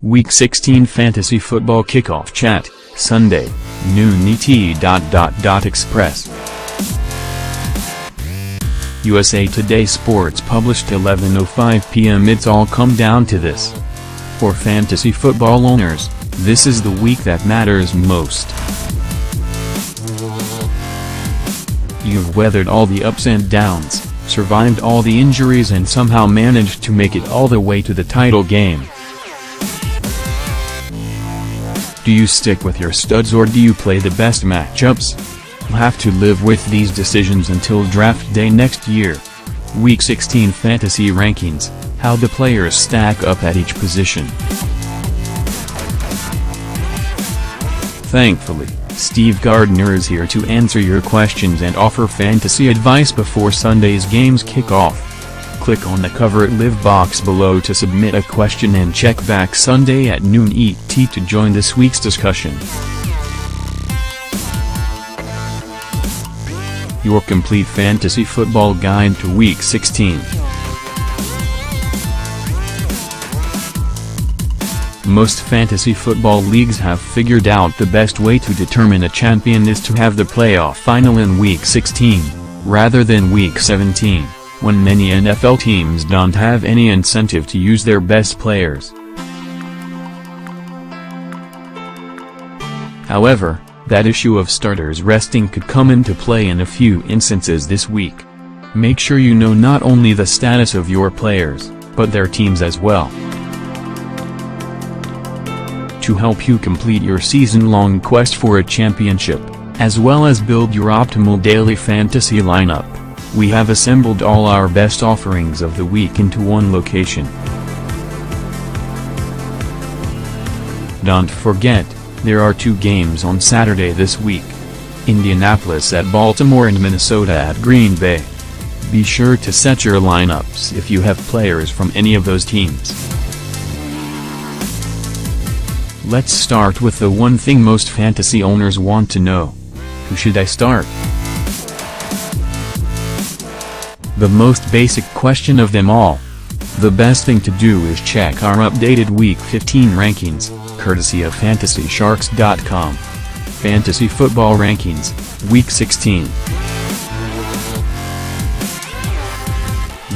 Week 16 Fantasy Football Kickoff Chat, Sunday, noon ET. Express. USA Today Sports published 11:05 p.m. It's all come down to this. For fantasy football owners, this is the week that matters most. You've weathered all the ups and downs, survived all the injuries and somehow managed to make it all the way to the title game. Do you stick with your studs or do you play the best matchups? You'll have to live with these decisions until draft day next year. Week 16 Fantasy Rankings, how the players stack up at each position. Thankfully, Steve Gardner is here to answer your questions and offer fantasy advice before Sunday's games kick off. Click on the Cover It Live box below to submit a question and check back Sunday at noon ET to join this week's discussion. Your complete fantasy football guide to Week 16. Most fantasy football leagues have figured out the best way to determine a champion is to have the playoff final in Week 16, rather than Week 17, when many NFL teams don't have any incentive to use their best players. However, that issue of starters resting could come into play in a few instances this week. Make sure you know not only the status of your players, but their teams as well. To help you complete your season-long quest for a championship, as well as build your optimal daily fantasy lineup, we have assembled all our best offerings of the week into one location. Don't forget, there are 2 games on Saturday this week. Indianapolis at Baltimore and Minnesota at Green Bay. Be sure to set your lineups if you have players from any of those teams. Let's start with the one thing most fantasy owners want to know. Who should I start? The most basic question of them all. The best thing to do is check our updated Week 15 rankings, courtesy of FantasySharks.com. Fantasy Football Rankings, Week 16.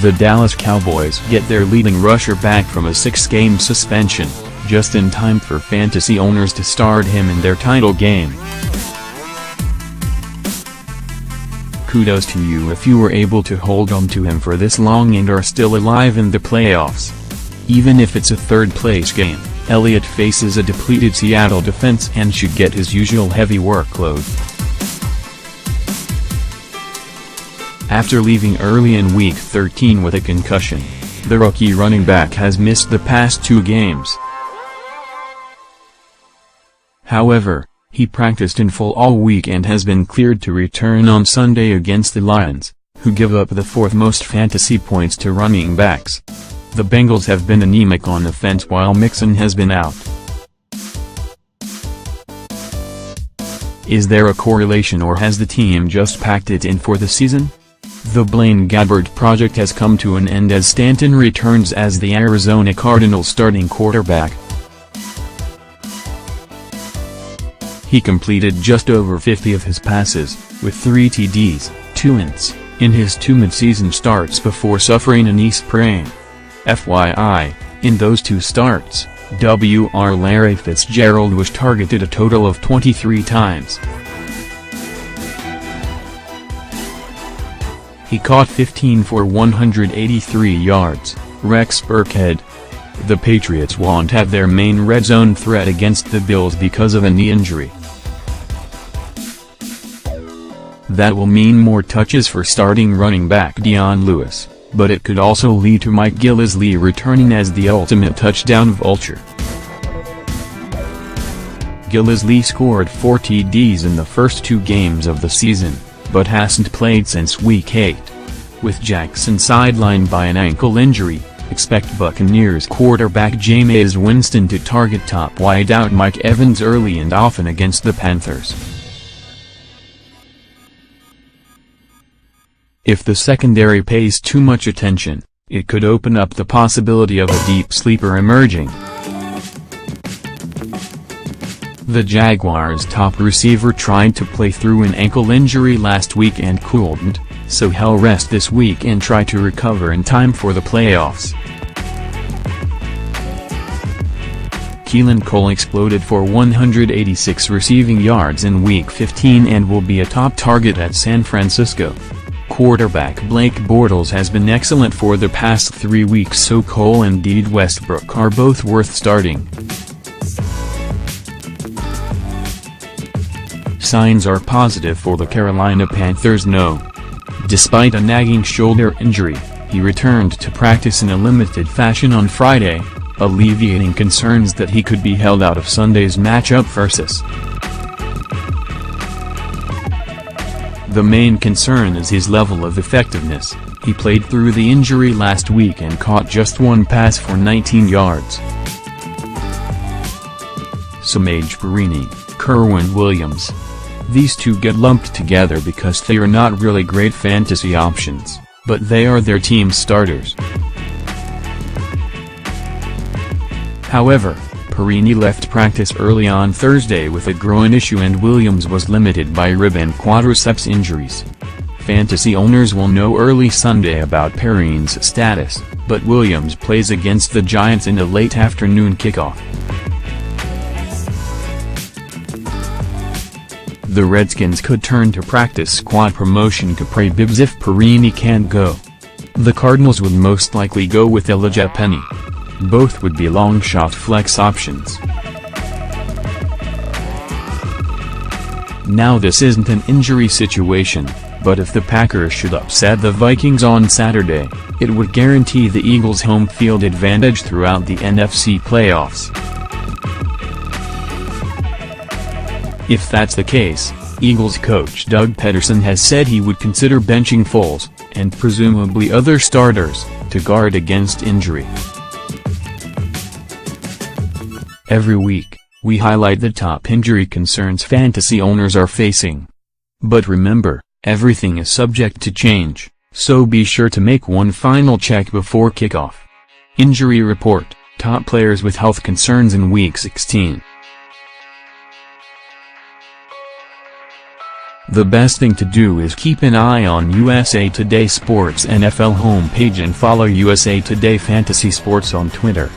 The Dallas Cowboys get their leading rusher back from a 6-game suspension, just in time for fantasy owners to start him in their title game. Kudos to you if you were able to hold on to him for this long and are still alive in the playoffs. Even if it's a third-place game, Elliott faces a depleted Seattle defense and should get his usual heavy workload. After leaving early in Week 13 with a concussion, the rookie running back has missed the past 2 games. However, he practiced in full all week and has been cleared to return on Sunday against the Lions, who give up the 4th most fantasy points to running backs. The Bengals have been anemic on offense while Mixon has been out. Is there a correlation or has the team just packed it in for the season? The Blaine Gabbert project has come to an end as Stanton returns as the Arizona Cardinals starting quarterback. He completed just over 50 of his passes, with 3 TDs, 2 ints, in his 2 midseason starts before suffering a knee sprain. FYI, in those 2 starts, Wr. Larry Fitzgerald was targeted a total of 23 times. He caught 15 for 183 yards, Rex Burkhead. The Patriots won't have their main red zone threat against the Bills because of a knee injury. That will mean more touches for starting running back Dion Lewis, but it could also lead to Mike Gillislee returning as the ultimate touchdown vulture. Gillislee scored 4 TDs in the first 2 games of the season, but hasn't played since Week 8. With Jackson sidelined by an ankle injury, expect Buccaneers quarterback Jameis Winston to target top wideout Mike Evans early and often against the Panthers. If the secondary pays too much attention, it could open up the possibility of a deep sleeper emerging. The Jaguars' top receiver tried to play through an ankle injury last week and couldn't, so he'll rest this week and try to recover in time for the playoffs. Keelan Cole exploded for 186 receiving yards in Week 15 and will be a top target at San Francisco. Quarterback Blake Bortles has been excellent for the past 3 weeks, so Cole and Westbrook are both worth starting. Signs are positive for the Carolina Panthers. Despite a nagging shoulder injury, he returned to practice in a limited fashion on Friday, alleviating concerns that he could be held out of Sunday's matchup versus. The main concern is his level of effectiveness. He played through the injury last week and caught just one pass for 19 yards. Samaje Perine, Kerwin Williams. These two get lumped together because they are not really great fantasy options, but they are their team's starters. However, Perine left practice early on Thursday with a groin issue and Williams was limited by rib and quadriceps injuries. Fantasy owners will know early Sunday about Perine's status, but Williams plays against the Giants in a late afternoon kickoff. The Redskins could turn to practice squad promotion Capri Bibbs if Perine can't go. The Cardinals would most likely go with Elijah Penny. Both would be long-shot flex options. Now this isn't an injury situation, but if the Packers should upset the Vikings on Saturday, it would guarantee the Eagles' home field advantage throughout the NFC playoffs. If that's the case, Eagles coach Doug Peterson has said he would consider benching Foles, and presumably other starters, to guard against injury. Every week, we highlight the top injury concerns fantasy owners are facing. But remember, everything is subject to change, so be sure to make one final check before kickoff. Injury report: top players with health concerns in Week 16. The best thing to do is keep an eye on USA Today Sports NFL homepage and follow USA Today Fantasy Sports on Twitter.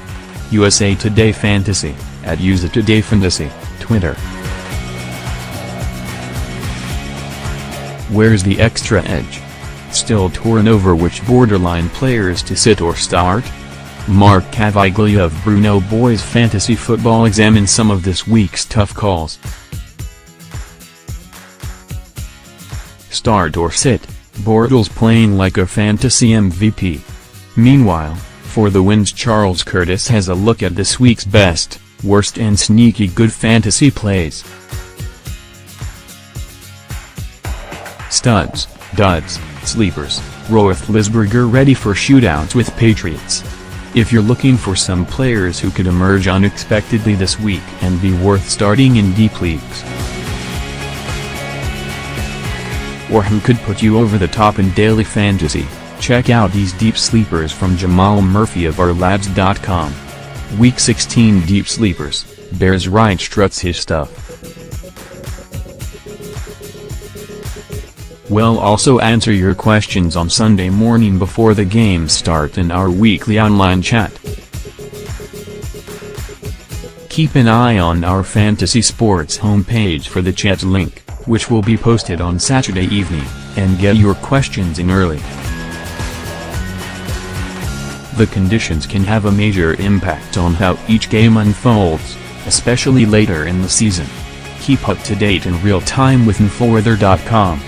USA Today Fantasy, at USA Today Fantasy, Twitter. Where's the extra edge? Still torn over which borderline players to sit or start? Mark Cavaglia of Bruno Boys Fantasy Football examines some of this week's tough calls. Start or sit, Bortles playing like a fantasy MVP. Meanwhile, for the wins, Charles Curtis has a look at this week's best, worst and sneaky good fantasy plays. Studs, duds, sleepers, Roethlisberger ready for shootouts with Patriots. If you're looking for some players who could emerge unexpectedly this week and be worth starting in deep leagues, or who could put you over the top in daily fantasy, check out these deep sleepers from Jamal Murphy of ourlads.com. Week 16 Deep Sleepers, Bears right struts his stuff. We'll also answer your questions on Sunday morning before the games start in our weekly online chat. Keep an eye on our Fantasy Sports homepage for the chat link, which will be posted on Saturday evening, and get your questions in early. The conditions can have a major impact on how each game unfolds, especially later in the season. Keep up to date in real time with InfoWeather.com.